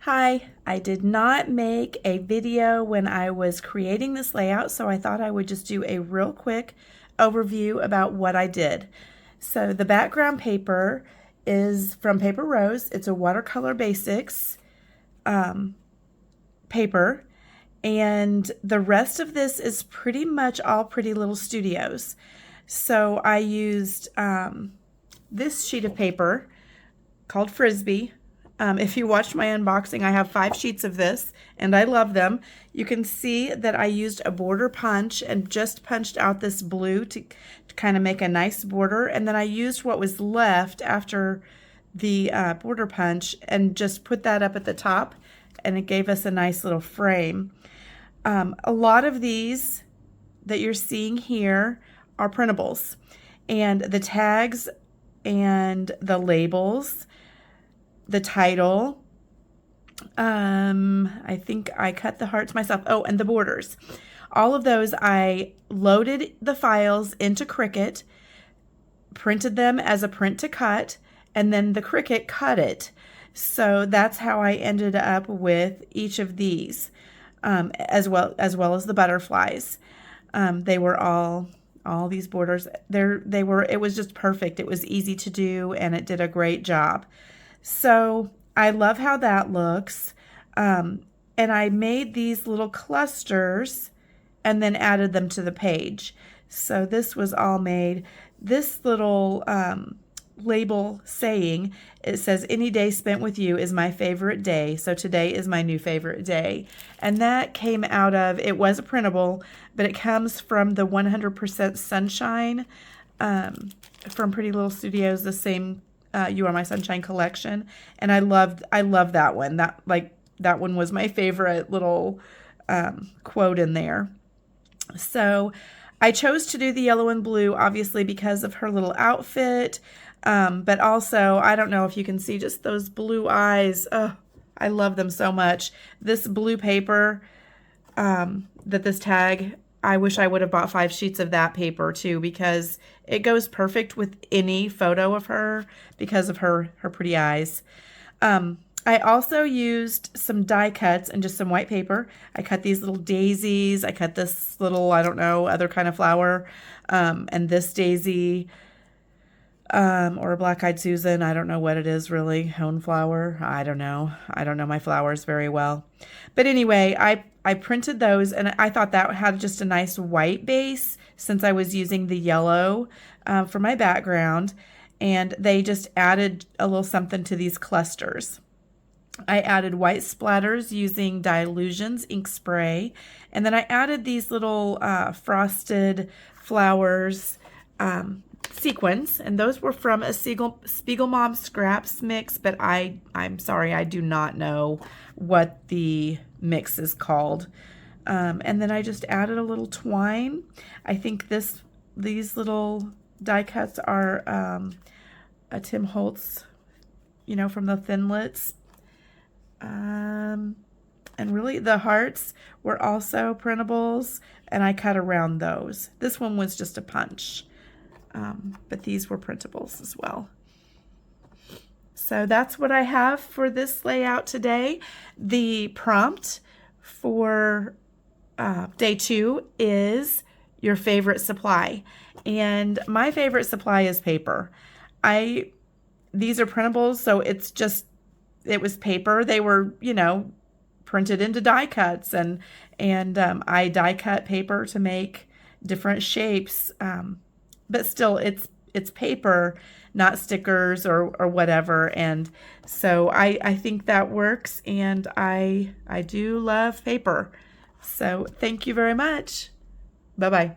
Hi, I did not make a video when I was creating this layout, so I thought I would just do a real quick overview about what I did. So the background paper is from Paper Rose. It's a watercolor basics paper, and the rest of this is pretty much all Pretty Little Studios. So I used this sheet of paper called Frisbee. If you watched my unboxing, I have 5 sheets of this, and I love them. You can see that I used a border punch and just punched out this blue to kind of make a nice border, and then I used what was left after the border punch and just put that up at the top, and it gave us a nice little frame. A lot of these that you're seeing here are printables, and the tags and the labels, the title, I think I cut the hearts myself. Oh, and the borders. All of those I loaded the files into Cricut, printed them as a print to cut, and then the Cricut cut it. So that's how I ended up with each of these, as well as the butterflies. They were all these borders. It was just perfect. It was easy to do, and it did a great job. So I love how that looks. And I made these little clusters and then added them to the page. So this was all made. This little label saying, it says, "Any day spent with you is my favorite day. So today is my new favorite day." And that came out of, it was a printable, but it comes from the 100% Sunshine from Pretty Little Studios, the same You Are My Sunshine collection, and I love that one. That one was my favorite little quote in there. So I chose to do the yellow and blue, obviously because of her little outfit, but also, I don't know if you can see just those blue eyes. Oh, I love them so much. This blue paper, this tag, I wish I would have bought 5 sheets of that paper too, because it goes perfect with any photo of her because of her pretty eyes. I also used some die cuts and just some white paper. I cut these little daisies. I cut this little, I don't know, other kind of flower, and this daisy, or a black-eyed Susan. I don't know what it is really. Hone flower. I don't know my flowers very well. But anyway, I printed those, and I thought that had just a nice white base since I was using the yellow for my background, and they just added a little something to these clusters. I added white splatters using Dylusions ink spray, and then I added these little frosted flowers sequins, and those were from a Spiegel Mom Scraps mix, but I'm sorry, I do not know what the mix is called. And then I just added a little twine. I think these little die cuts are a Tim Holtz, from the Thinlits. And really the hearts were also printables, and I cut around those. This one was just a punch, but these were printables as well. So that's what I have for this layout today. The prompt for day 2 is your favorite supply, and my favorite supply is paper. These are printables, so it was paper. They were, printed into die cuts, and I die cut paper to make different shapes. But still, it's paper, not stickers or whatever. And so I think that works, and I do love paper. So thank you very much. Bye-bye.